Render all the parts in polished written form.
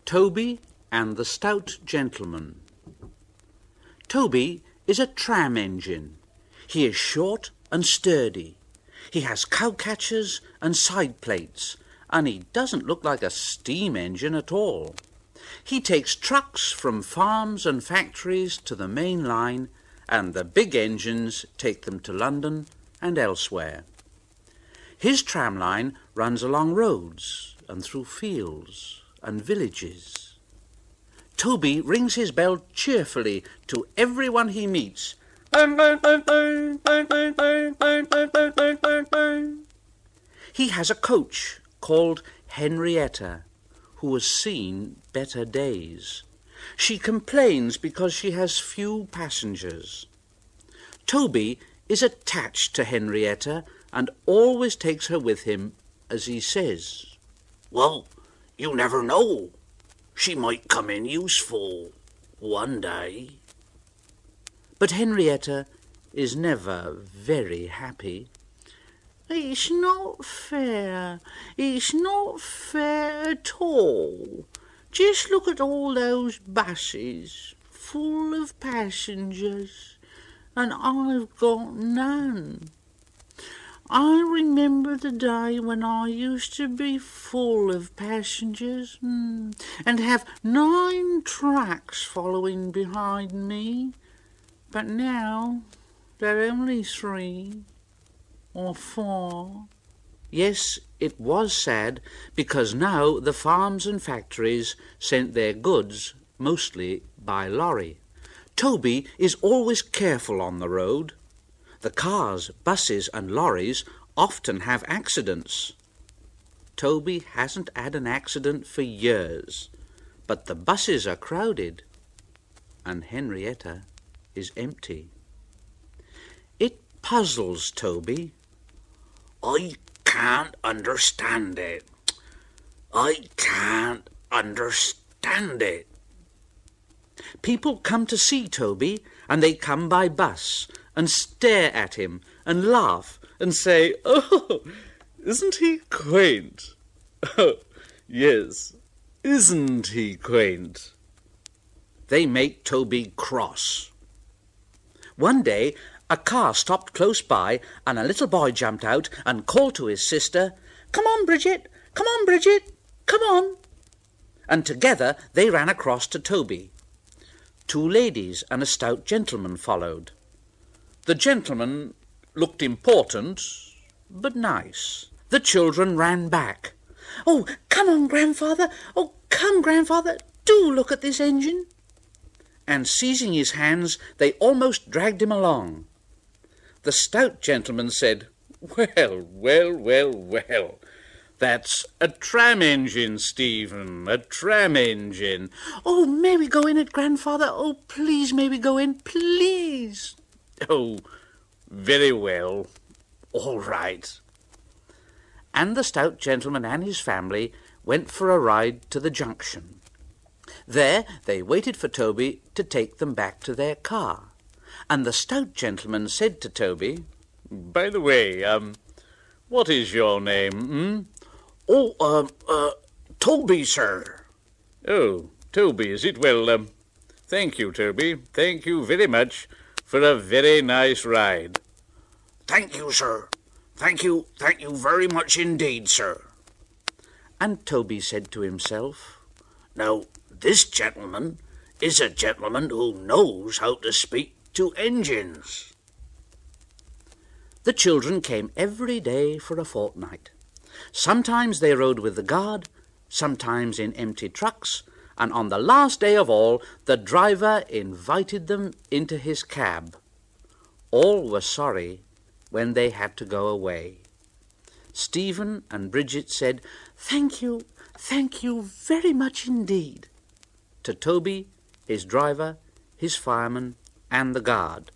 Toby and the Stout Gentleman. Toby is a tram engine. He is short and sturdy. He has cowcatchers and side plates, and he doesn't look like a steam engine at all. He takes trucks from farms and factories to the main line, and the big engines take them to London and elsewhere. His tram line runs along roads and through fields and villages. Toby rings his bell cheerfully to everyone he meets. He has a coach called Henrietta, who has seen better days. She complains because she has few passengers. Toby is attached to Henrietta and always takes her with him, as he says. Well, you never know. She might come in useful one day. But Henrietta is never very happy. It's not fair. It's not fair at all. Just look at all those buses, full of passengers, and I've got none. I remember the day when I used to be full of passengers and have 9 tracks following behind me, but now there are only 3 or 4. Yes, it was sad, because now the farms and factories sent their goods mostly by lorry. Toby is always careful on the road. The cars, buses and lorries often have accidents. Toby hasn't had an accident for years, but the buses are crowded and Henrietta is empty. It puzzles Toby. I can't understand it. I can't understand it. People come to see Toby, and they come by bus and stare at him and laugh and say, "Oh, isn't he quaint? Oh, yes, isn't he quaint?" They make Toby cross. One day, a car stopped close by, and a little boy jumped out and called to his sister, "Come on, Bridget! Come on, Bridget! Come on!" And together they ran across to Toby. 2 ladies and a stout gentleman followed. The gentleman looked important, but nice. The children ran back. "Oh, come on, Grandfather! Oh, come, Grandfather! Do look at this engine!" And seizing his hands, they almost dragged him along. The stout gentleman said, "Well, well, well, well. That's a tram engine, Stephen, a tram engine." "Oh, may we go in it, Grandfather? Oh, please, may we go in, please?" "Oh, very well. All right." And the stout gentleman and his family went for a ride to the junction. There they waited for Toby to take them back to their car. And the stout gentleman said to Toby, "By the way, what is your name, Oh, Toby, sir." "Oh, Toby, is it? Well, thank you, Toby. Thank you very much for a very nice ride." "Thank you, sir. Thank you very much indeed, sir." And Toby said to himself, "Now, this gentleman is a gentleman who knows how to speak to engines." The children came every day for a fortnight. Sometimes they rode with the guard, sometimes in empty trucks, and on the last day of all, the driver invited them into his cab. All were sorry when they had to go away. Stephen and Bridget said, thank you very much indeed," to Toby, his driver, his fireman, and the guard.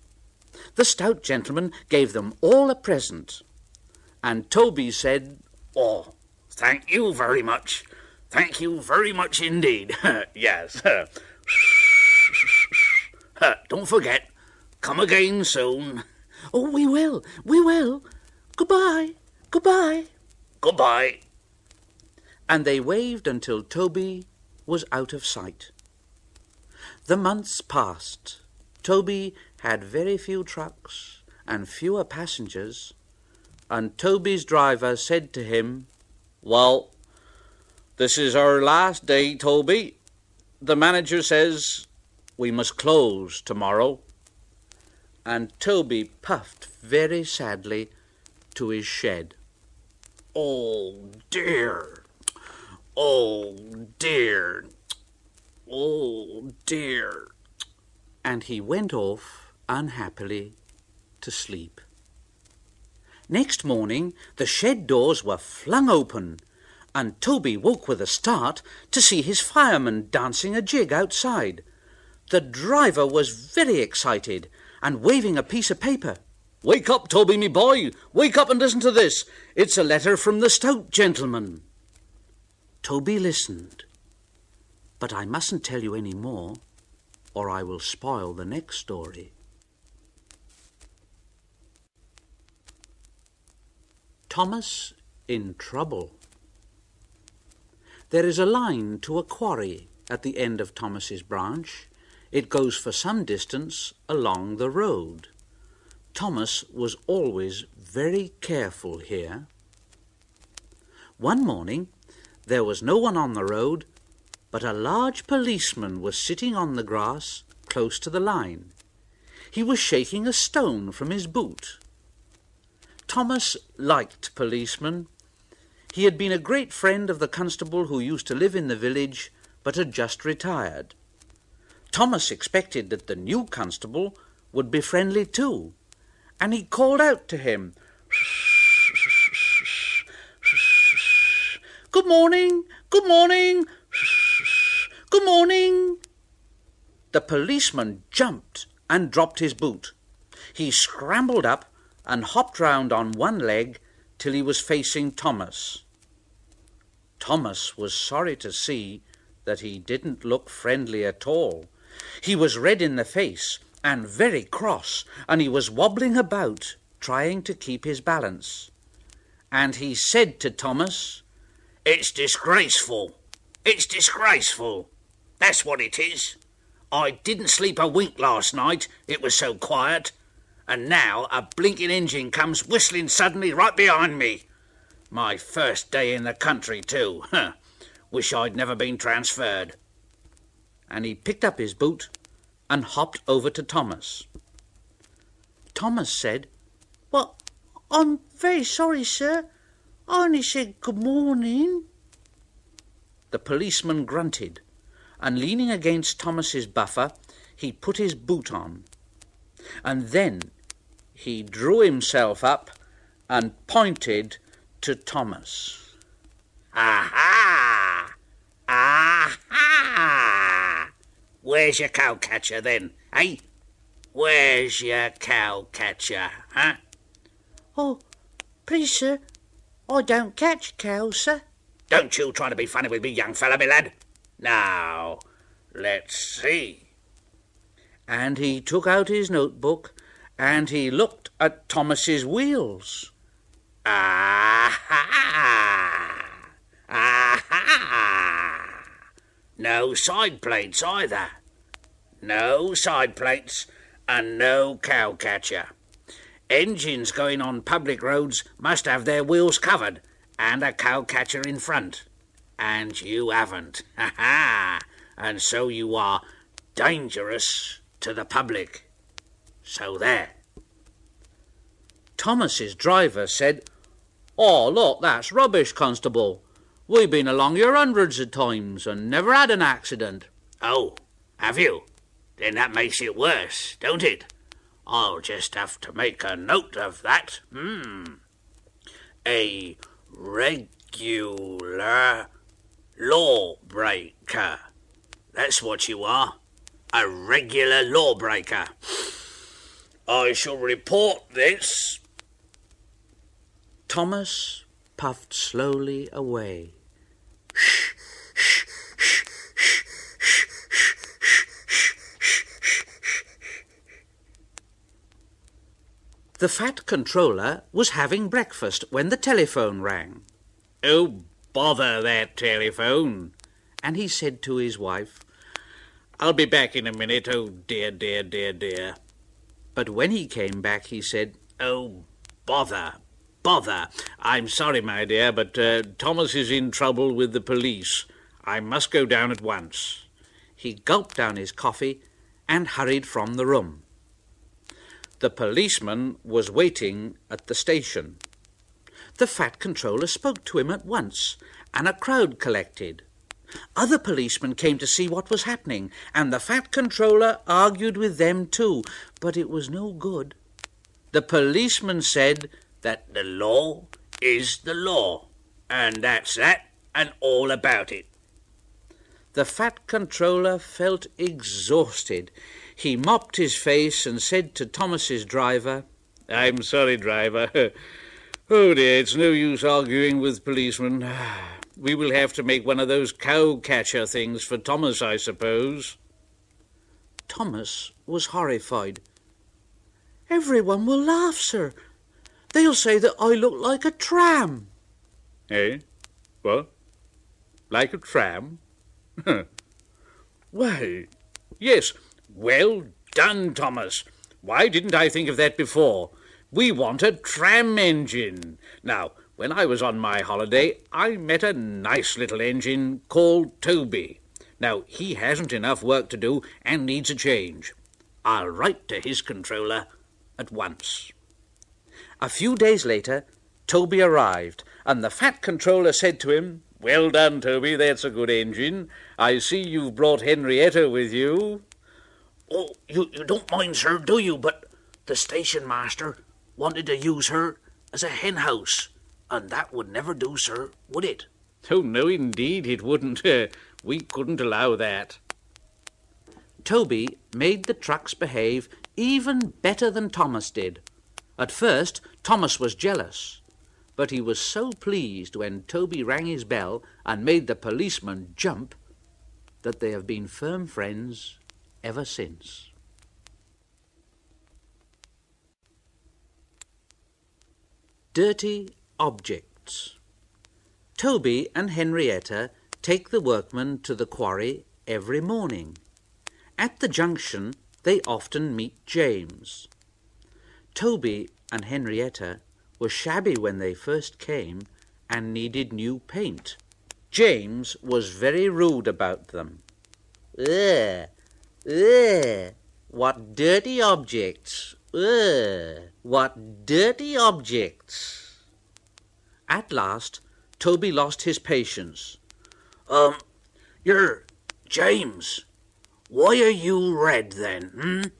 The stout gentleman gave them all a present, and Toby said, "Oh, thank you very much. Thank you very much indeed. Yes. Don't forget, come again soon." "Oh, we will. Goodbye. Goodbye." And they waved until Toby was out of sight. The months passed. Toby had very few trucks and fewer passengers, and Toby's driver said to him, "Well, this is our last day, Toby. The manager says we must close tomorrow." And Toby puffed very sadly to his shed. "Oh dear, oh dear, oh dear." And he went off unhappily to sleep. Next morning the shed doors were flung open, and Toby woke with a start to see his fireman dancing a jig outside. The driver was very excited and waving a piece of paper. "Wake up, Toby, me boy! Wake up and listen to this! It's a letter from the Stout gentleman." Toby listened. But I mustn't tell you any more, or I will spoil the next story. Thomas in Trouble. There is a line to a quarry at the end of Thomas's branch. It goes for some distance along the road. Thomas was always very careful here. One morning there was no one on the road, but a large policeman was sitting on the grass close to the line. He was shaking a stone from his boot. Thomas liked policemen. He had been a great friend of the constable who used to live in the village, but had just retired. Thomas expected that the new constable would be friendly too, and he called out to him, "Good morning, good morning, good morning." The policeman jumped and dropped his boot. He scrambled up and hopped round on one leg till he was facing Thomas. Thomas was sorry to see that he didn't look friendly at all. He was red in the face and very cross, and he was wobbling about, trying to keep his balance. And he said to Thomas, "It's disgraceful. It's disgraceful. That's what it is. I didn't sleep a wink last night, it was so quiet. And now a blinking engine comes whistling suddenly right behind me. My first day in the country, too. Wish I'd never been transferred." And he picked up his boot and hopped over to Thomas. Thomas said, "Well, I'm very sorry, sir. I only said good morning." The policeman grunted, and leaning against Thomas's buffer, he put his boot on. And then he drew himself up and pointed to Thomas. "Aha! Aha! Where's your cow-catcher then, eh? Where's your cow-catcher, huh?" "Oh, please, sir, I don't catch cows, sir." "Don't you try to be funny with me, young fella, me lad. Now, let's see." And he took out his notebook and he looked at Thomas's wheels. "Aha! Aha! No side plates either. No side plates and no cow-catcher. Engines going on public roads must have their wheels covered and a cow-catcher in front. And you haven't. Ha ha! And so you are dangerous to the public. So there." Thomas's driver said, "Oh, look, that's rubbish, Constable. We've been along here hundreds of times and never had an accident." "Oh, have you? Then that makes it worse, don't it? I'll just have to make a note of that. A regular lawbreaker. That's what you are. A regular lawbreaker. I shall report this." Thomas puffed slowly away. The fat controller was having breakfast when the telephone rang. "Oh, bother that telephone," and he said to his wife, "I'll be back in a minute, oh dear, dear, dear, dear." But when he came back, he said, "Oh, bother, bother. I'm sorry, my dear, but Thomas is in trouble with the police. I must go down at once." He gulped down his coffee and hurried from the room. The policeman was waiting at the station. The Fat Controller spoke to him at once, and a crowd collected. Other policemen came to see what was happening, and the Fat Controller argued with them too, but it was no good. The policeman said that the law is the law, and that's that and all about it. The Fat Controller felt exhausted. He mopped his face and said to Thomas's driver, "I'm sorry, driver. Oh dear, it's no use arguing with policemen. We will have to make one of those cow-catcher things for Thomas, I suppose." Thomas was horrified. "Everyone will laugh, sir. They'll say that I look like a tram." "Eh? What? Like a tram?" "Why, yes. Well done, Thomas. Why didn't I think of that before? We want a tram engine. Now, when I was on my holiday, I met a nice little engine called Toby. Now, he hasn't enough work to do and needs a change. I'll write to his controller at once." A few days later, Toby arrived, and the Fat Controller said to him, "Well done, Toby, that's a good engine. I see you've brought Henrietta with you." "Oh, you don't mind, sir, do you? But the station master wanted to use her as a hen house, and that would never do, sir, would it?" "Oh, no, indeed it wouldn't. We couldn't allow that." Toby made the trucks behave even better than Thomas did. At first, Thomas was jealous, but he was so pleased when Toby rang his bell and made the policeman jump that they have been firm friends ever since. Dirty objects. Toby and Henrietta take the workmen to the quarry every morning. At the junction, they often meet James. Toby and Henrietta were shabby when they first came and needed new paint. James was very rude about them. "Ugh, ugh, what dirty objects! Ugh, what dirty objects!" At last, Toby lost his patience. You're James. Why are you red then,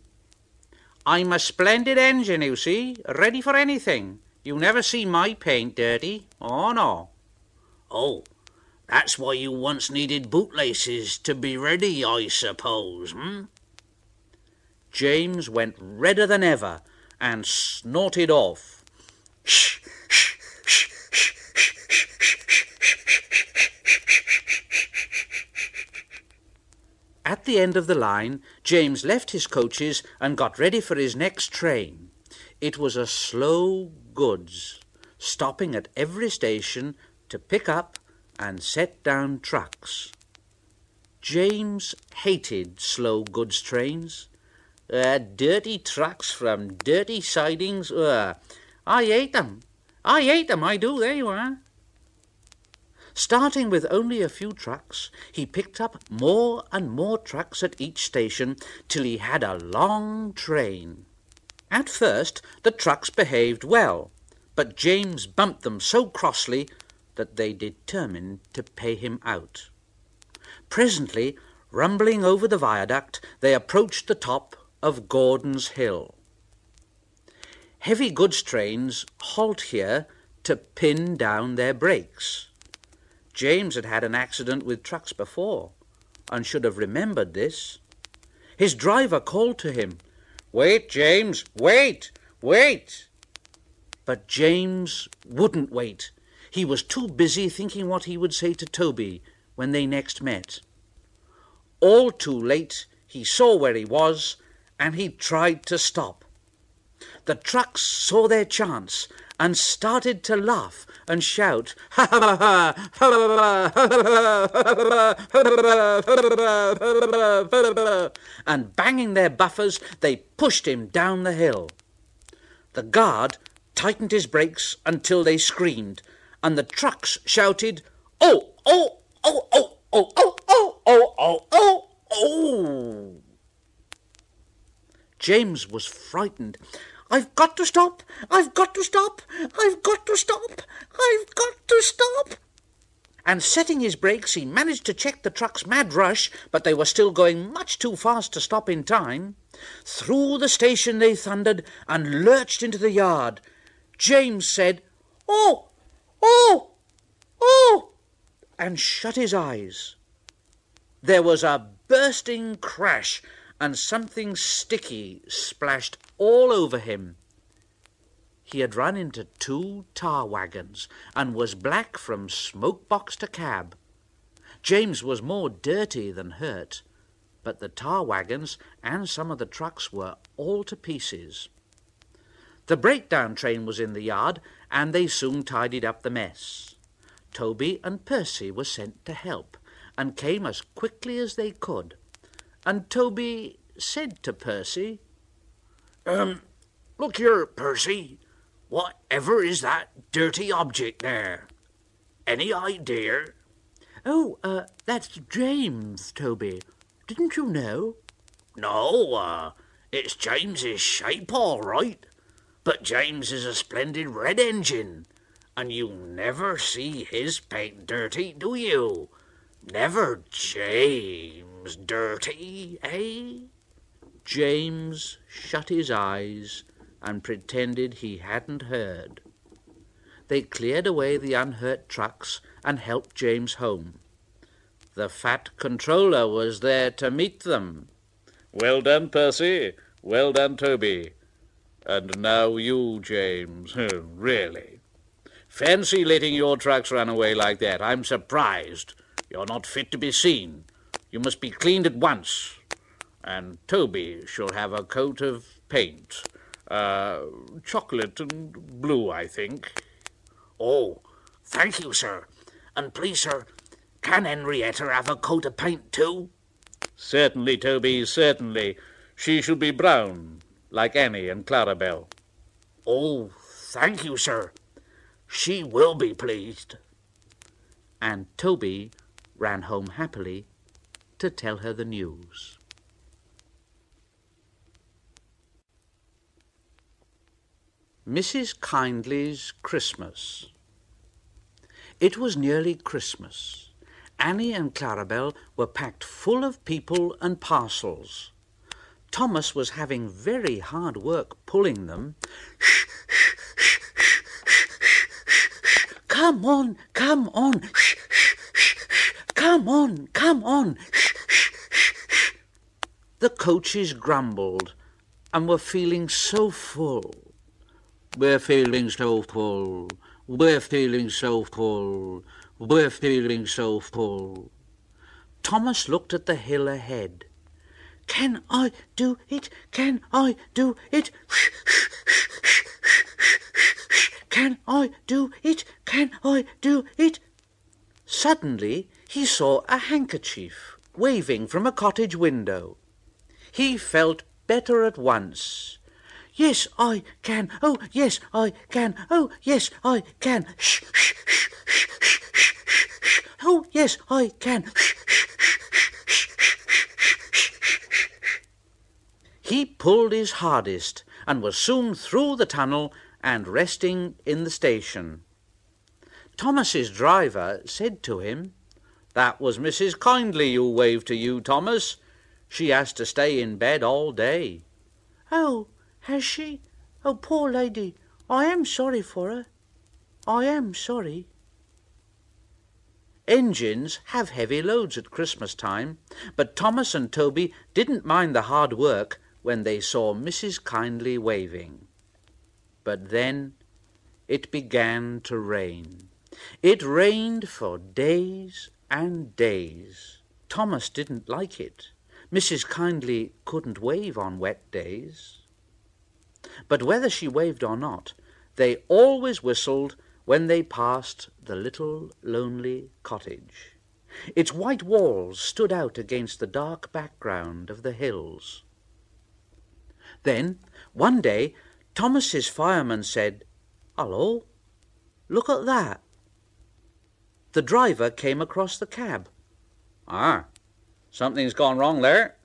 "I'm a splendid engine, you see, ready for anything. You never see my paint dirty. Oh, no." "Oh, that's why you once needed bootlaces to be ready, I suppose, James went redder than ever and snorted off. Shh, shh, shh, shh, shh, shh, shh, At the end of the line, James left his coaches and got ready for his next train. It was a slow goods, stopping at every station to pick up and set down trucks. James hated slow goods trains. Dirty trucks from dirty sidings. I hate them. I do, there you are. Starting with only a few trucks, he picked up more and more trucks at each station till he had a long train. At first, the trucks behaved well, but James bumped them so crossly that they determined to pay him out. Presently, rumbling over the viaduct, they approached the top of Gordon's Hill. Heavy goods trains halt here to pin down their brakes. James had had an accident with trucks before and should have remembered this. His driver called to him, "Wait, James, wait, wait!" But James wouldn't wait. He was too busy thinking what he would say to Toby when they next met. All too late, he saw where he was, and he tried to stop. The trucks saw their chance, and started to laugh and shout, and banging their buffers, they pushed him down the hill. The guard tightened his brakes until they screamed, and the trucks shouted, "Oh, oh, oh, oh, oh, oh, oh, oh, oh, oh, oh." James was frightened. "I've got to stop! I've got to stop! I've got to stop! I've got to stop!" And setting his brakes, he managed to check the truck's mad rush, but they were still going much too fast to stop in time. Through the station they thundered and lurched into the yard. James said, "Oh, oh, oh," and shut his eyes. There was a bursting crash, and something sticky splashed all over him. He had run into 2 tar wagons and was black from smoke box to cab. James was more dirty than hurt, but the tar wagons and some of the trucks were all to pieces. The breakdown train was in the yard, and they soon tidied up the mess. Toby and Percy were sent to help, and came as quickly as they could. And Toby said to Percy, Look here, Percy. Whatever is that dirty object there? Any idea?" "Oh, that's James, Toby. Didn't you know?" "No, it's James's shape, all right. But James is a splendid red engine, and you never see his paint dirty, do you? Never James dirty, eh?" James shut his eyes and pretended he hadn't heard. They cleared away the unhurt trucks and helped James home. The fat controller was there to meet them. "Well done, Percy. Well done, Toby. And now you, James. Really. Fancy letting your trucks run away like that. I'm surprised. You're not fit to be seen. You must be cleaned at once. And Toby shall have a coat of paint. Chocolate and blue, I think." "Oh, thank you, sir. And please, sir, can Henrietta have a coat of paint too?" "Certainly, Toby, certainly. She shall be brown, like Annie and Clarabelle." "Oh, thank you, sir. She will be pleased." And Toby ran home happily to tell her the news. Mrs. Kindley's Christmas. It was nearly Christmas. Annie and Clarabelle were packed full of people and parcels. Thomas was having very hard work pulling them. "Come on, come on, come on, come on." The coaches grumbled and were feeling so full. "We're feeling so full, we're feeling so full, we're feeling so full." Thomas looked at the hill ahead. "Can I do it? Can I do it? Can I do it? Can I do it?" Suddenly he saw a handkerchief waving from a cottage window. He felt better at once. "Yes, I can. Oh, yes, I can. Oh, yes, I can. Shh, shh, shh, shh, shh, shh, shh. Oh, yes, I can. Shh, shh, shh, shh, shh, shh." He pulled his hardest and was soon through the tunnel and resting in the station. Thomas's driver said to him, "That was Mrs. Kindley who waved to you, Thomas. She has to stay in bed all day." "Oh, has she? Oh, poor lady. I am sorry for her. I am sorry." Engines have heavy loads at Christmas time, but Thomas and Toby didn't mind the hard work when they saw Mrs. Kindley waving. But then it began to rain. It rained for days and days. Thomas didn't like it. Mrs. Kindley couldn't wave on wet days. But whether she waved or not, They always whistled when they passed the little lonely cottage. Its white walls stood out against the dark background of the hills. Then, one day, Thomas's fireman said, "Hullo, look at that." The driver came across the cab. "Ah, something's gone wrong there."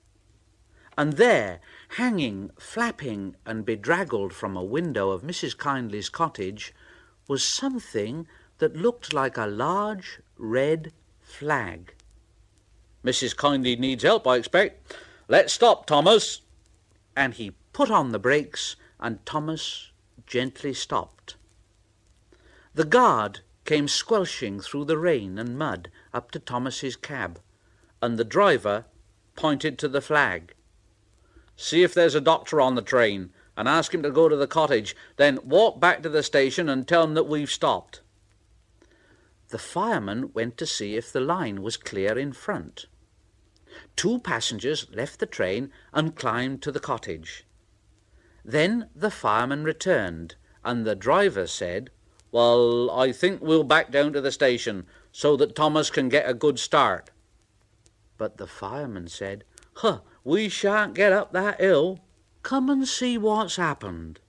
And there, hanging, flapping and bedraggled from a window of Mrs. Kindley's cottage, was something that looked like a large red flag. "Mrs. Kindley needs help, I expect. Let's stop, Thomas." And he put on the brakes, and Thomas gently stopped. The guard came squelching through the rain and mud up to Thomas's cab, and the driver pointed to the flag. "See if there's a doctor on the train, and ask him to go to the cottage. Then walk back to the station and tell him that we've stopped." The fireman went to see if the line was clear in front. 2 passengers left the train and climbed to the cottage. Then the fireman returned, and the driver said, "Well, I think we'll back down to the station, so that Thomas can get a good start." But the fireman said, We shan't get up that hill." "Come and see what's happened."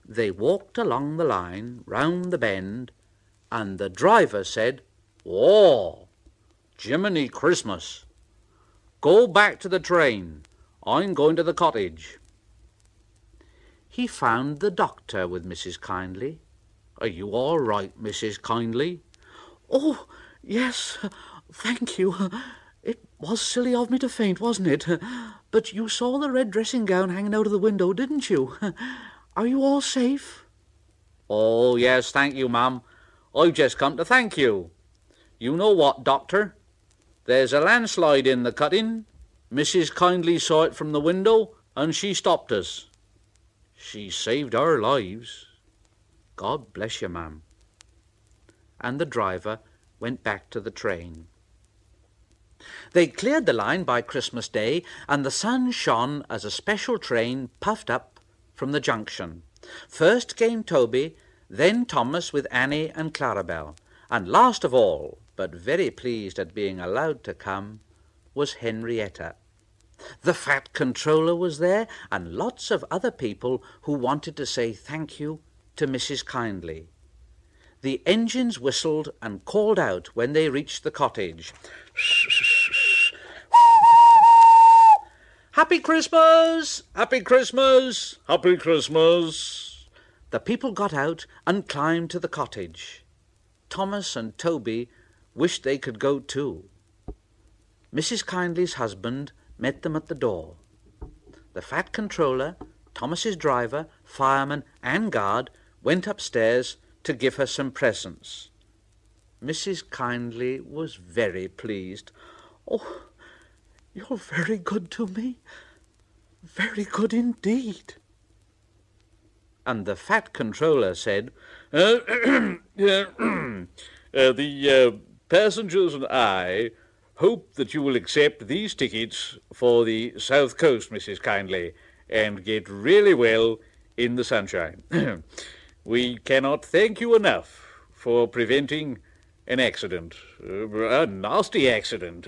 They walked along the line, round the bend, and the driver said, "Oh, Jiminy Christmas. Go back to the train. I'm going to the cottage." He found the doctor with Mrs. Kindley. "Are you all right, Mrs. Kindley?" "Oh, yes, thank you. It was silly of me to faint, wasn't it? But you saw the red dressing-gown hanging out of the window, didn't you? Are you all safe?" "Oh, yes, thank you, ma'am. I've just come to thank you. You know what, doctor? There's a landslide in the cutting. Mrs. Kindley saw it from the window, and she stopped us. She saved our lives." "God bless you, ma'am." And the driver went back to the train. They cleared the line by Christmas Day, and the sun shone as a special train puffed up from the junction. First came Toby, then Thomas with Annie and Clarabel, and last of all, but very pleased at being allowed to come, was Henrietta. The Fat Controller was there, and lots of other people who wanted to say thank you to Mrs. Kindley. The engines whistled and called out when they reached the cottage. "Happy Christmas! Happy Christmas! Happy Christmas!" The people got out and climbed to the cottage. Thomas and Toby wished they could go too. Mrs. Kindley's husband met them at the door. The Fat Controller, Thomas's driver, fireman and guard went upstairs to give her some presents. Mrs. Kindley was very pleased. "Oh, you're very good to me. Very good indeed." And the Fat Controller said, The passengers and I hope that you will accept these tickets for the South Coast, Mrs. Kindley, and get really well in the sunshine. We cannot thank you enough for preventing an accident, a nasty accident.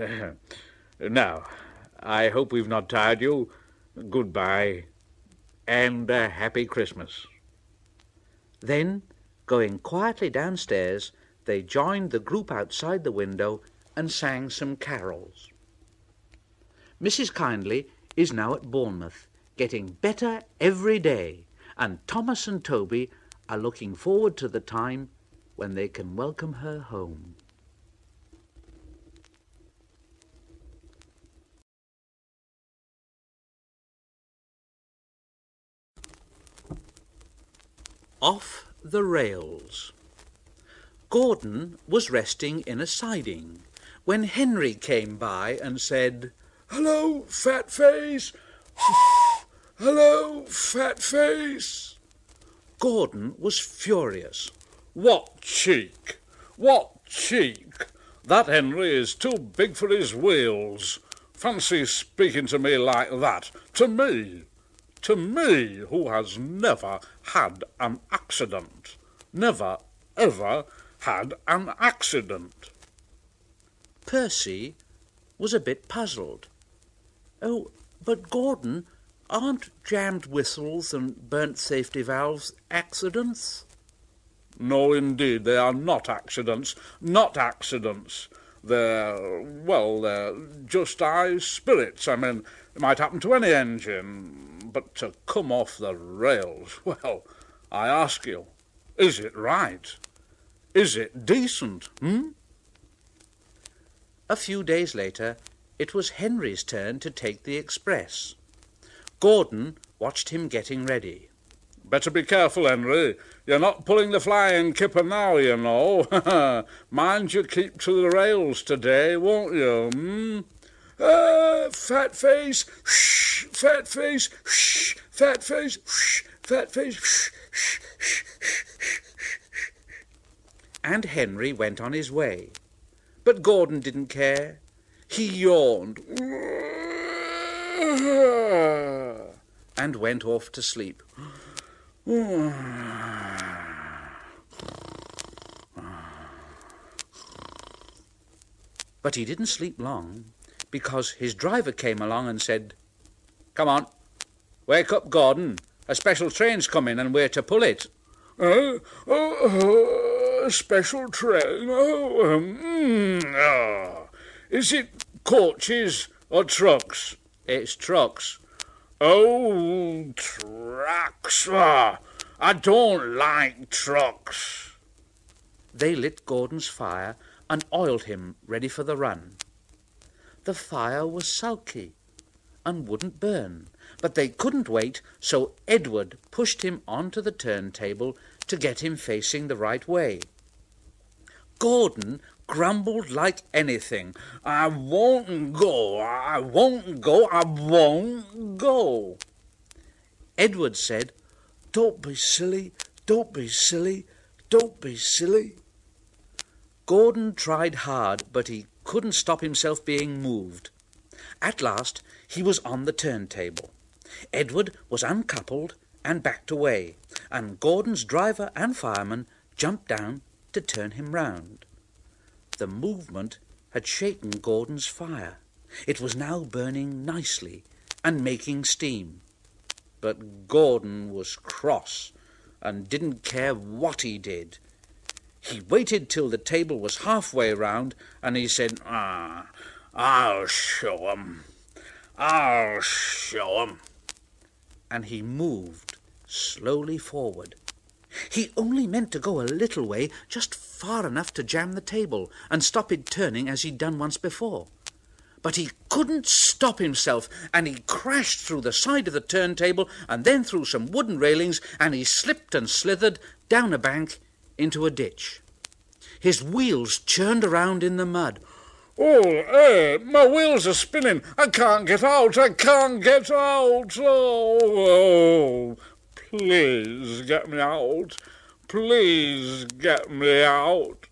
Now, I hope we've not tired you. Goodbye, and a happy Christmas." Then, going quietly downstairs, they joined the group outside the window and sang some carols. Mrs. Kindley is now at Bournemouth, getting better every day, and Thomas and Toby are looking forward to the time when they can welcome her home. Off the rails. Gordon was resting in a siding when Henry came by and said, "Hello, fat face! Hello, fat face!" Gordon was furious. "What cheek! What cheek! That Henry is too big for his wheels. Fancy speaking to me like that. To me! To me, who has never had an accident. Never, ever had an accident. Percy was a bit puzzled. Oh, but Gordon, aren't jammed whistles and burnt safety valves accidents? No, indeed, they are not accidents. Not accidents. They're just high spirits. I mean, it might happen to any engine. But to come off the rails, well, I ask you, is it right? Is it decent, A few days later, it was Henry's turn to take the express. Gordon watched him getting ready. Better be careful, Henry. You're not pulling the flying kipper now, you know. Mind you keep to the rails today, won't you, fat face, shh, fat face, shh, fat face, shh, fat face, shh, shh, shh, shh. And Henry went on his way. But Gordon didn't care. He yawned and went off to sleep. But he didn't sleep long, because his driver came along and said, "Come on, wake up, Gordon. A special train's coming and we're to pull it." A special train? Is it coaches or trucks? It's trucks. Oh, trucks. I don't like trucks. They lit Gordon's fire and oiled him ready for the run. The fire was sulky and wouldn't burn, but they couldn't wait, so Edward pushed him onto the turntable to get him facing the right way. Gordon grumbled like anything. "I won't go, I won't go, I won't go." Edward said, "Don't be silly, don't be silly, don't be silly." Gordon tried hard, but he couldn't stop himself being moved. At last he was on the turntable. Edward was uncoupled and backed away, and Gordon's driver and fireman jumped down to turn him round. The movement had shaken Gordon's fire. It was now burning nicely and making steam. But Gordon was cross and didn't care what he did. He waited till the table was halfway round, and he said, "I'll show 'em. I'll show 'em." And he moved slowly forward. He only meant to go a little way, just far enough to jam the table and stop it turning as he'd done once before. But he couldn't stop himself, and he crashed through the side of the turntable and then through some wooden railings, and he slipped and slithered down a bank into a ditch. His wheels churned around in the mud. "Oh, my wheels are spinning. I can't get out. I can't get out. Oh, please get me out. Please get me out."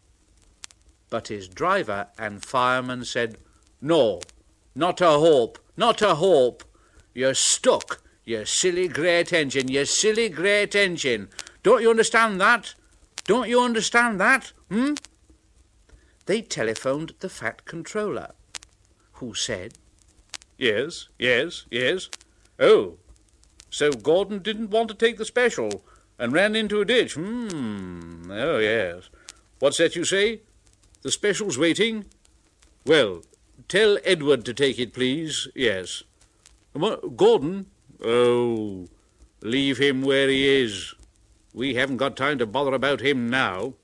But his driver and fireman said, "No, not a hope, not a hope. You're stuck, you silly great engine, you silly great engine. Don't you understand that? Don't you understand that, They telephoned the Fat Controller, who said, Yes, yes, yes. Oh, so Gordon didn't want to take the special and ran into a ditch. Oh, yes. What's that you say? The special's waiting? Well, tell Edward to take it, please. Yes. Gordon? Oh, leave him where he is. We haven't got time to bother about him now.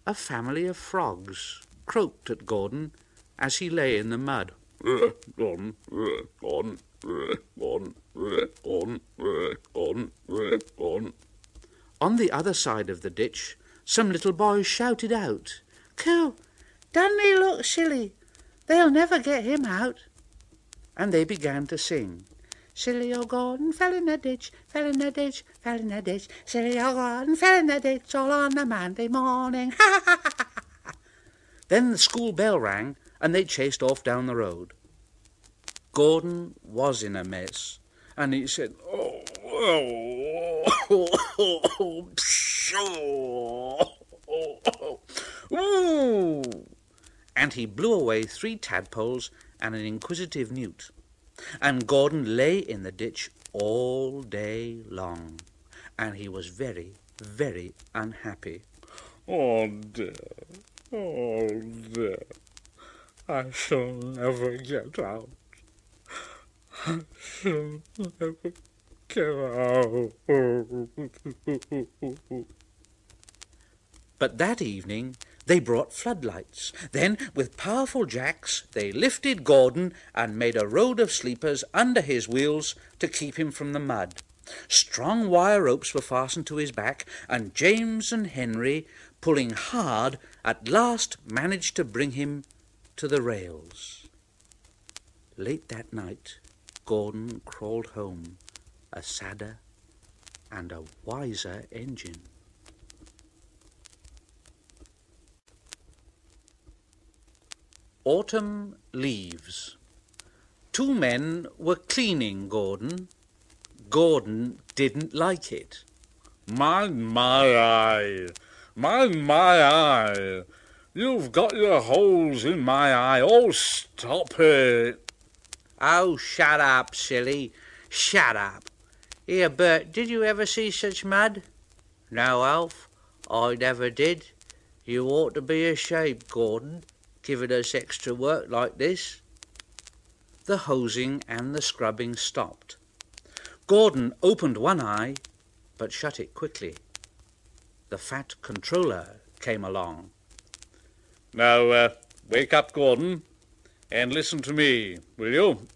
A family of frogs croaked at Gordon as he lay in the mud. Gordon, Gordon, Gordon, Gordon, Gordon, Gordon. On the other side of the ditch, some little boys shouted out, "Cool, doesn't he look silly? They'll never get him out." And they began to sing. "Silly old Gordon fell in the ditch, fell in the ditch, fell in the ditch. Silly old Gordon fell in the ditch all on a Monday morning. Ha, ha, ha, ha, ha." Then the school bell rang, and they chased off down the road. Gordon was in a mess, and he said, Ooh! And he blew away 3 tadpoles and an inquisitive newt. And Gordon lay in the ditch all day long, and he was very, very unhappy. Oh dear, I shall never get out. I shall never get out. But that evening they brought floodlights. Then, with powerful jacks, they lifted Gordon and made a road of sleepers under his wheels to keep him from the mud. Strong wire ropes were fastened to his back, and James and Henry, pulling hard, at last managed to bring him to the rails. Late that night, Gordon crawled home, a sadder and a wiser engine. Autumn leaves. 2 men were cleaning Gordon. Gordon didn't like it. Mind my eye, mind my eye. You've got your holes in my eye. Oh, stop it. Oh, shut up, silly. Shut up. Here, Bert, did you ever see such mud? No, Alf, I never did. You ought to be ashamed, Gordon, giving us extra work like this. The hosing and the scrubbing stopped. Gordon opened one eye, but shut it quickly. The fat controller came along. Now, wake up, Gordon, and listen to me, will you?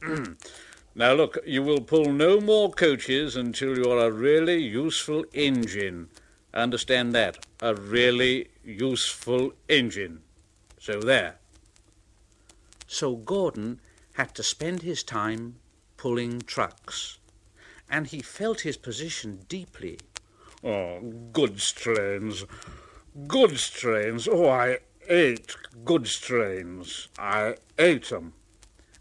Now, look, you will pull no more coaches until you're a really useful engine. Understand that? A really useful engine. So there. So Gordon had to spend his time pulling trucks, and he felt his position deeply. Oh, goods trains. Goods trains. Oh, I ate goods trains. I ate them.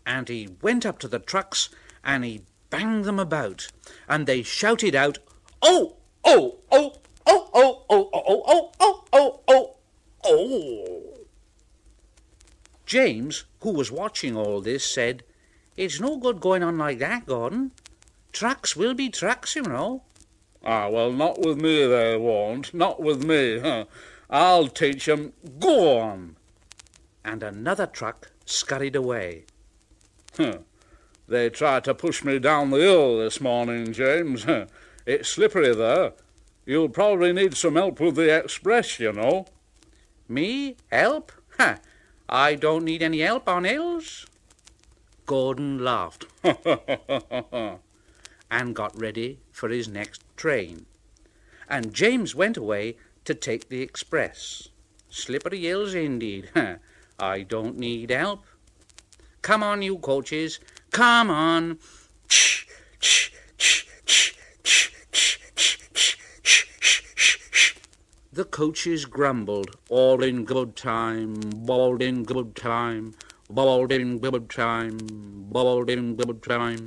And he went up to the trucks and he banged them about, and they shouted out, "Oh, oh, oh, oh, oh, oh, oh, oh, oh, oh, oh, oh." James, who was watching all this, said, "It's no good going on like that, Gordon. Trucks will be trucks, you know." Ah, well, not with me they won't. Not with me. Huh? I'll teach 'em. Go on. And another truck scurried away. They tried to push me down the hill this morning, James. It's slippery there. You'll probably need some help with the express, you know. Me? Help? I don't need any help on hills. Gordon laughed and got ready for his next train. And James went away to take the express. Slippery hills indeed. I don't need help. Come on, you coaches. Come on. The coaches grumbled, all in good time, bubbled in good time, bubbled in good time, bubbled in good time.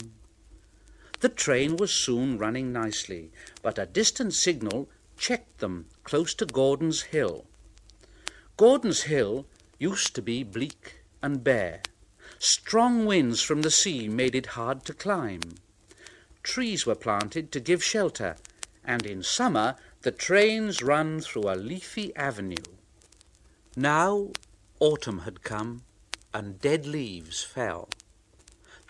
The train was soon running nicely, but a distant signal checked them close to Gordon's Hill. Gordon's Hill used to be bleak and bare. Strong winds from the sea made it hard to climb. Trees were planted to give shelter, and in summer the trains run through a leafy avenue. Now autumn had come, and dead leaves fell.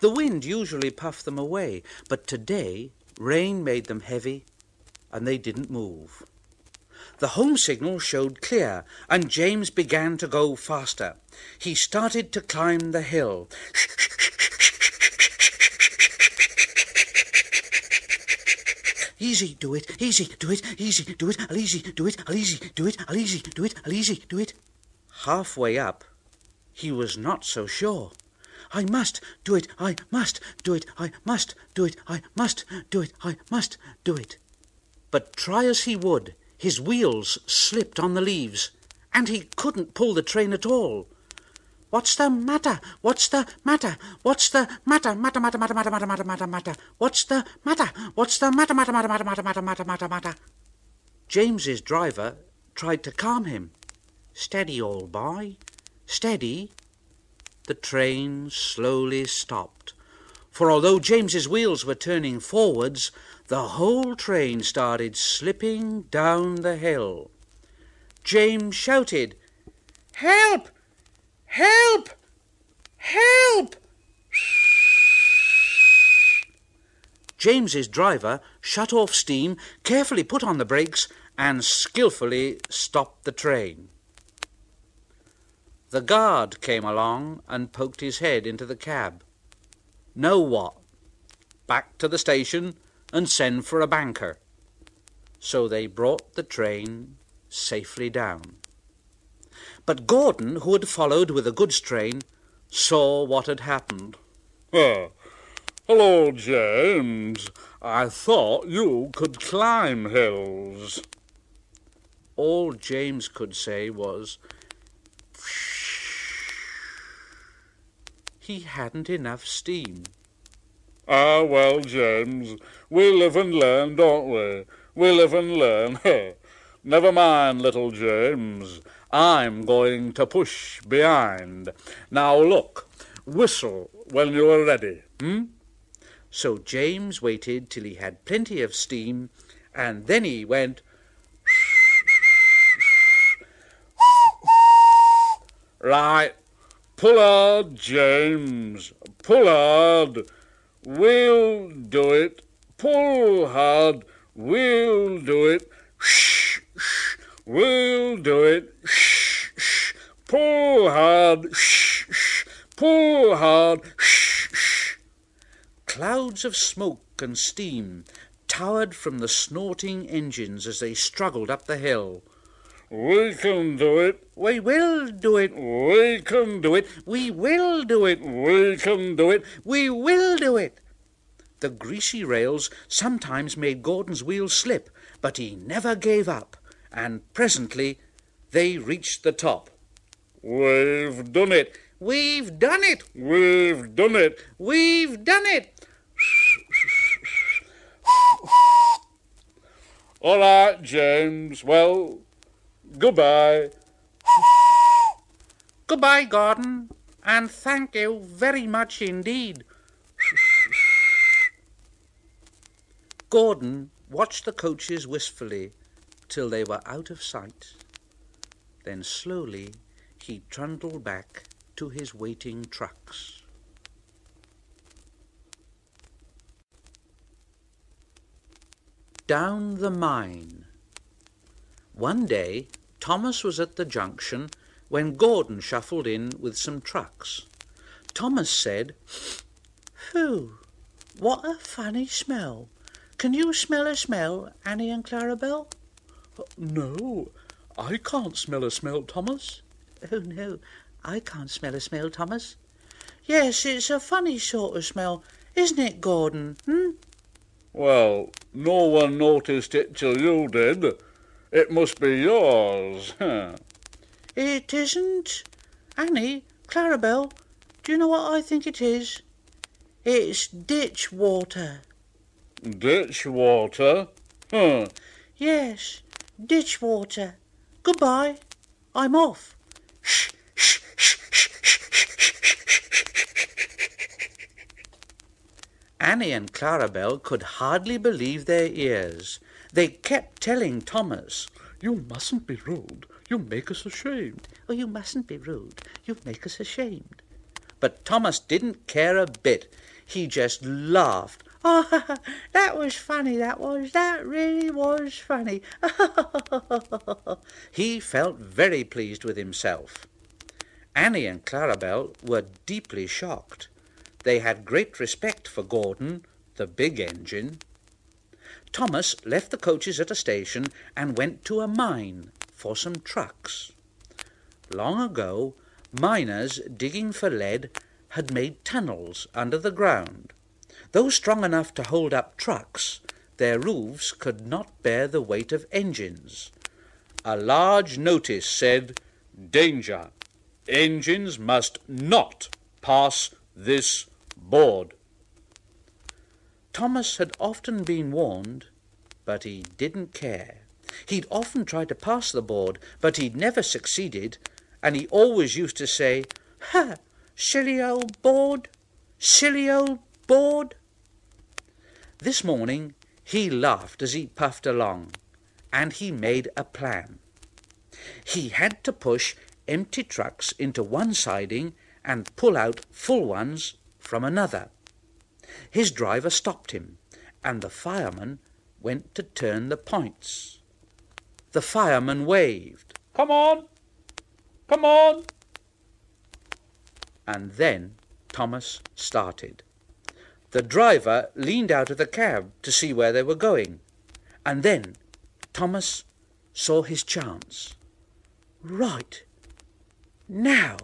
The wind usually puffed them away, but today rain made them heavy, and they didn't move. The home signal showed clear, and James began to go faster. He started to climb the hill. Easy, do it, easy, do it, easy, do it, I'll easy, do it, I'll easy, do it, I'll easy, do it, I'll easy, do it. Halfway up, he was not so sure. I must do it, I must do it, I must do it, I must do it, I must do it. But try as he would, his wheels slipped on the leaves, and he couldn't pull the train at all. What's the matter? What's the matter? What's the matter? Matter, matter, matter, matter, matter, matter, matter, matter. What's the matter? What's the matter, matter, matter, matter, matter, matter, matter, matter, matter? James's driver tried to calm him. Steady, old boy, steady. The train slowly stopped, for although James's wheels were turning forwards, the whole train started slipping down the hill. James shouted, "Help! Help! Help!" James's driver shut off steam, carefully put on the brakes, and skillfully stopped the train. The guard came along and poked his head into the cab. "Know what? Back to the station and send for a banker." So they brought the train safely down. But Gordon, who had followed with a goods train, saw what had happened. Hello, James. I thought you could climb hills." All James could say was, he hadn't enough steam. "Ah, well, James, we live and learn, don't we? We live and learn. Never mind, little James. I'm going to push behind. Now look, whistle when you are ready, So James waited till he had plenty of steam, and then he went, Right, pull hard, James, pull hard. We'll do it. Pull hard, we'll do it. Shh, shh, we'll do it. Shh, shh, pull hard. Shh, shh, pull hard. Shh, shh. Clouds of smoke and steam towered from the snorting engines as they struggled up the hill. We can do it. We will do it. We can do it. We will do it. We can do it. We will do it. The greasy rails sometimes made Gordon's wheels slip, but he never gave up, and presently they reached the top. We've done it. We've done it. We've done it. We've done it. All right, James. Well, goodbye. Goodbye, Gordon, and thank you very much indeed. Gordon watched the coaches wistfully till they were out of sight. Then slowly he trundled back to his waiting trucks. Down the mine. One day Thomas was at the junction when Gordon shuffled in with some trucks. Thomas said, "Phew, what a funny smell. Can you smell a smell, Annie and Clarabelle?" No, I can't smell a smell, Thomas. "Oh, no, I can't smell a smell, Thomas." "Yes, it's a funny sort of smell, isn't it, Gordon? Well, no one noticed it till you did. It must be yours. It isn't. Annie, Clarabelle, do you know what I think it is? It's ditch water." Ditch water? "Yes, ditch water. Goodbye. I'm off." Shh, shh, shh, shh, shh, shh, shh. Annie and Clarabelle could hardly believe their ears. They kept telling Thomas, You mustn't be rude. You make us ashamed. "Oh, you mustn't be rude. You make us ashamed." but Thomas didn't care a bit. He just laughed. "Oh, that was funny, that was. That really was funny." He felt very pleased with himself. Annie and Clarabelle were deeply shocked. They had great respect for Gordon, the big engine. Thomas left the coaches at a station and went to a mine for some trucks. Long ago, miners digging for lead had made tunnels under the ground. Though strong enough to hold up trucks, their roofs could not bear the weight of engines. A large notice said, "Danger! Engines must not pass this board. Thomas had often been warned, but he didn't care. He'd often tried to pass the board, but he'd never succeeded, and he always used to say, "Ha! Silly old board! Silly old board!" This morning he laughed as he puffed along, and he made a plan. He had to push empty trucks into one siding and pull out full ones from another. His driver stopped him, and the fireman went to turn the points. The fireman waved, Come on! Come on! and then Thomas started. The driver leaned out of the cab to see where they were going, and then Thomas saw his chance. Right, now!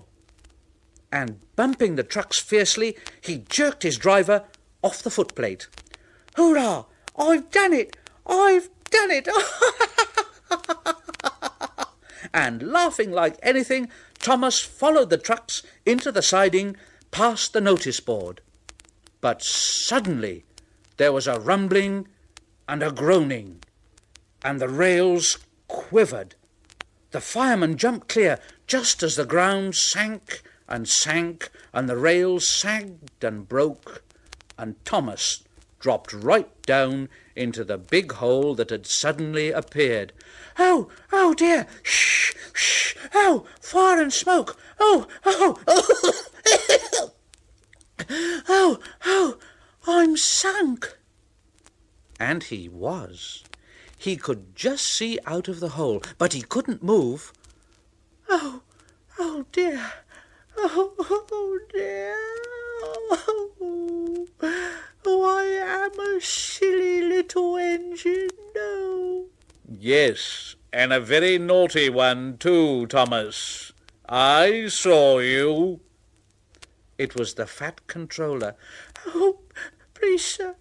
And bumping the trucks fiercely, he jerked his driver off the footplate. "Hurrah! I've done it! I've done it!" And laughing like anything, Thomas followed the trucks into the siding, past the notice board. But suddenly there was a rumbling and a groaning, and the rails quivered. The fireman jumped clear just as the ground sank, and the rails sagged and broke, and Thomas dropped right down into the big hole that had suddenly appeared. "Oh, oh dear! Shh, shh! Oh, fire and smoke! Oh, oh, oh! Oh, oh, I'm sunk!" And he was. He could just see out of the hole, but he couldn't move. "Oh, oh dear! Oh dear! Oh, I am a silly little engine, no." Yes, and a very naughty one too, Thomas. I saw you. It was the fat controller. "Oh, please, sir,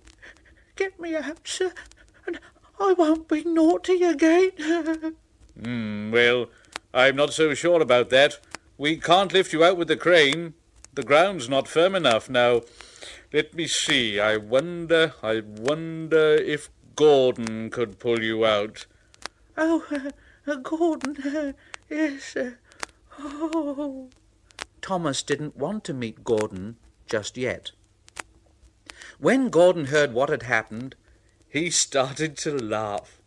get me out, sir, and I won't be naughty again." Well, I'm not so sure about that. We can't lift you out with the crane. The ground's not firm enough now. Let me see. I wonder if Gordon could pull you out. "Oh, Gordon, yes, oh." Thomas didn't want to meet Gordon just yet. When Gordon heard what had happened, he started to laugh.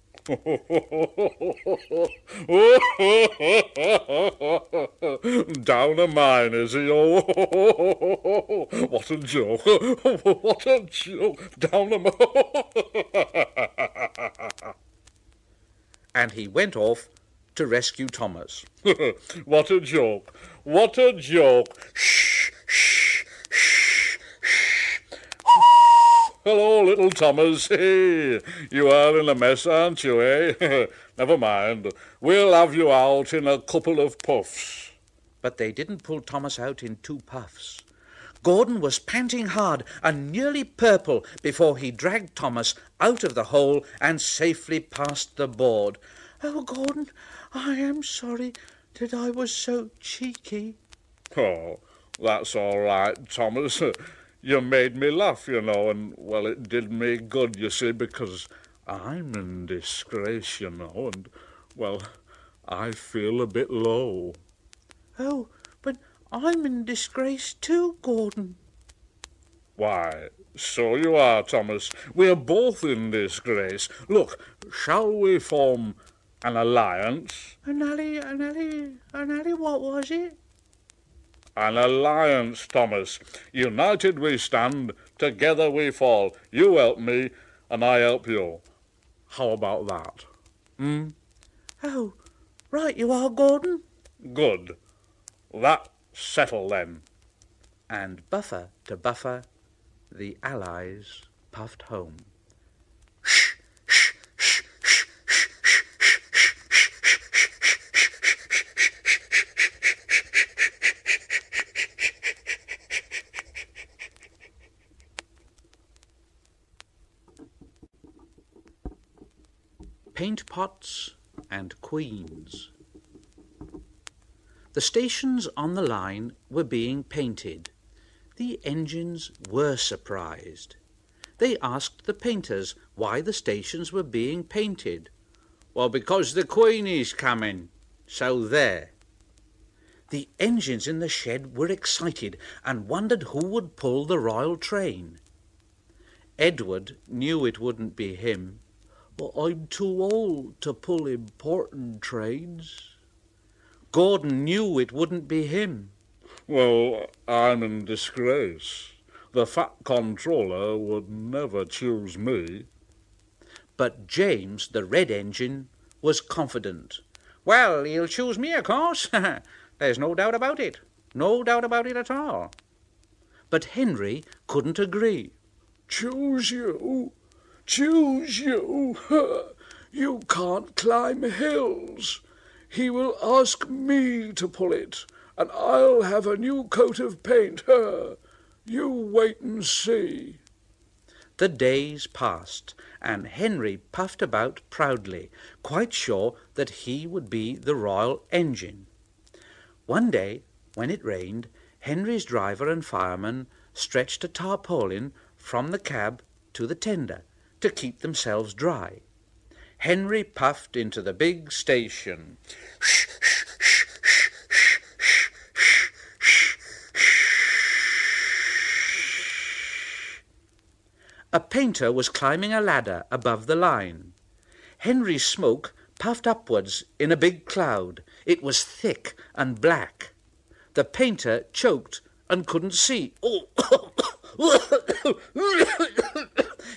Down a mine, is he? Oh, what a joke! What a joke! Down a mine. And he went off to rescue Thomas. What a joke! What a joke! Shh, shh, shh, shh. Hello, little Thomas. Hey, you are in a mess, aren't you, eh? Never mind. We'll have you out in a couple of puffs. But they didn't pull Thomas out in 2 puffs. Gordon was panting hard and nearly purple before he dragged Thomas out of the hole and safely past the board. "Oh, Gordon, I am sorry that I was so cheeky." Oh, that's all right, Thomas. You made me laugh, you know, and, well, it did me good, you see, because I'm in disgrace, you know, and, well, I feel a bit low. "Oh, but I'm in disgrace too, Gordon." Why, so you are, Thomas. We're both in disgrace. Look, shall we form an alliance? An alley, what was it? An alliance, Thomas. United we stand, together we fall. You help me, and I help you. How about that? "Oh, right you are, Gordon." Good. That's settled then. And buffer to buffer, the Allies puffed home. Shh, shh, shh, shh, shh, shh, shh, shh, Paint pots and queens. The stations on the line were being painted. The engines were surprised. They asked the painters why the stations were being painted. Well, because the Queen is coming, so there. The engines in the shed were excited and wondered who would pull the royal train. Edward knew it wouldn't be him. "But I'm too old to pull important trains." Gordon knew it wouldn't be him. "Well, I'm in disgrace. The Fat Controller would never choose me." But James, the red engine, was confident. Well, he'll choose me, of course. There's no doubt about it. No doubt about it at all. But Henry couldn't agree. "Choose you? Choose you? You can't climb hills. He will ask me to pull it, and I'll have a new coat of paint. You wait and see." The days passed, and Henry puffed about proudly, quite sure that he would be the royal engine. One day, when it rained, Henry's driver and fireman stretched a tarpaulin from the cab to the tender to keep themselves dry. Henry puffed into the big station. A painter was climbing a ladder above the line. Henry's smoke puffed upwards in a big cloud. It was thick and black. The painter choked and couldn't see.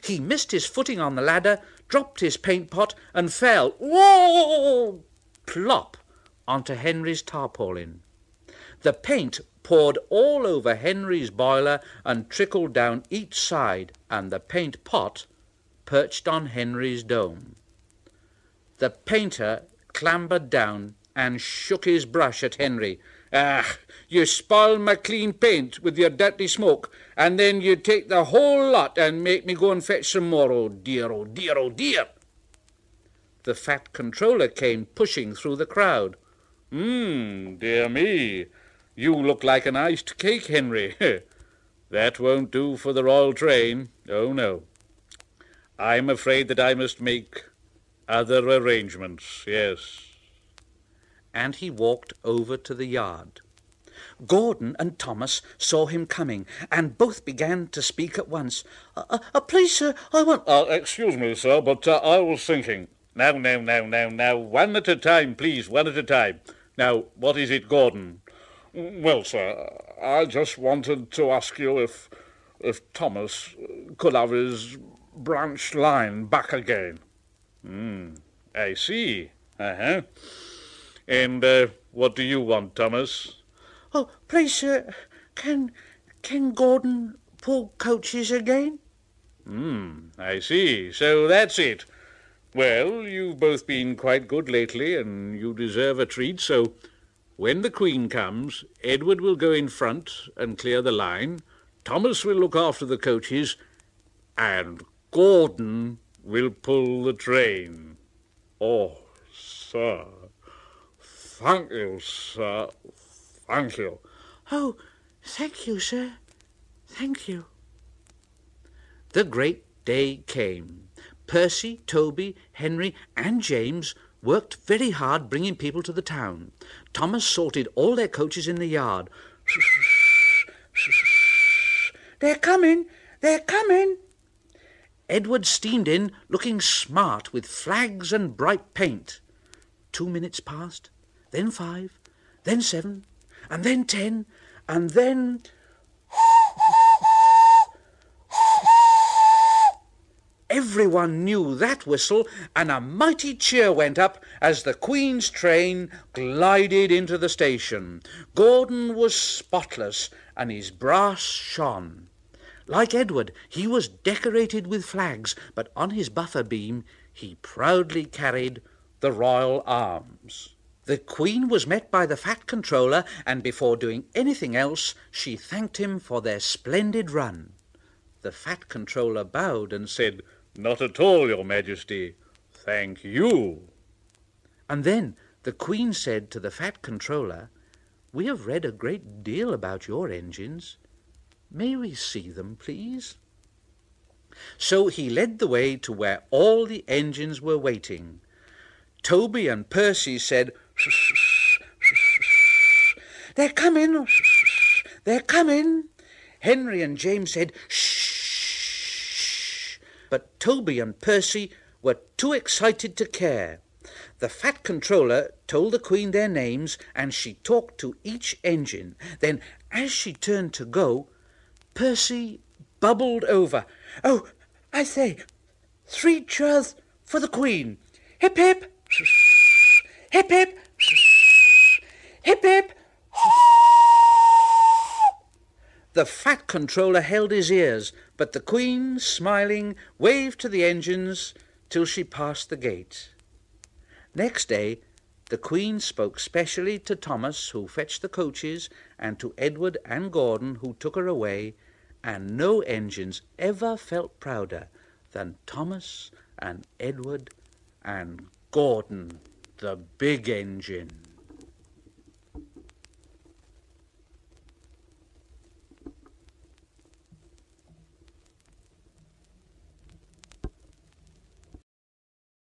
He missed his footing on the ladder, dropped his paint pot, and fell, whoa, plop, onto Henry's tarpaulin. The paint poured all over Henry's boiler and trickled down each side, and the paint pot perched on Henry's dome. The painter clambered down and shook his brush at Henry. "Ah, you spoil my clean paint with your dirty smoke, and then you take the whole lot and make me go and fetch some more. Oh dear, oh dear, oh dear." The Fat Controller came pushing through the crowd. Dear me. You look like an iced cake, Henry. That won't do for the royal train. Oh, no. I'm afraid that I must make other arrangements, yes." And he walked over to the yard. Gordon and Thomas saw him coming, and both began to speak at once. Please, sir, I want—" Excuse me, sir, but I was thinking." Now, one at a time, please, one at a time. Now, what is it, Gordon? "Well, sir, I just wanted to ask you if Thomas could have his branch line back again." I see. And what do you want, Thomas? "Oh, please, sir, can Gordon pull coaches again?" I see. So that's it. Well, you've both been quite good lately, and you deserve a treat, so when the Queen comes, Edward will go in front and clear the line, Thomas will look after the coaches, and Gordon will pull the train." "Oh, sir, thank you, sir, thank you." "Oh, thank you, sir, thank you." The great day came. Percy, Toby, Henry, and James worked very hard bringing people to the town. Thomas sorted all their coaches in the yard. "They're coming, they're coming." Edward steamed in, looking smart with flags and bright paint. 2 minutes passed, then 5, then 7, and then 10, and then... Everyone knew that whistle, and a mighty cheer went up as the Queen's train glided into the station. Gordon was spotless, and his brass shone. Like Edward, he was decorated with flags, but on his buffer beam he proudly carried the royal arms. The Queen was met by the Fat Controller, and before doing anything else, she thanked him for their splendid run. The Fat Controller bowed and said, "Not at all, Your Majesty. Thank you." And then the Queen said to the Fat Controller, We have read a great deal about your engines. May we see them, please?" So he led the way to where all the engines were waiting. Toby and Percy said, "They're coming! They're coming!" Henry and James said, "Shh!" But Toby and Percy were too excited to care. The Fat Controller told the Queen their names, and she talked to each engine. Then, as she turned to go, Percy bubbled over. "Oh, I say, 3 cheers for the Queen. Hip, hip! Hip, hip! Hip, hip!" The Fat Controller held his ears, but the Queen, smiling, waved to the engines till she passed the gate. Next day, the Queen spoke specially to Thomas, who fetched the coaches, and to Edward and Gordon, who took her away, and no engines ever felt prouder than Thomas and Edward and Gordon, the big engine.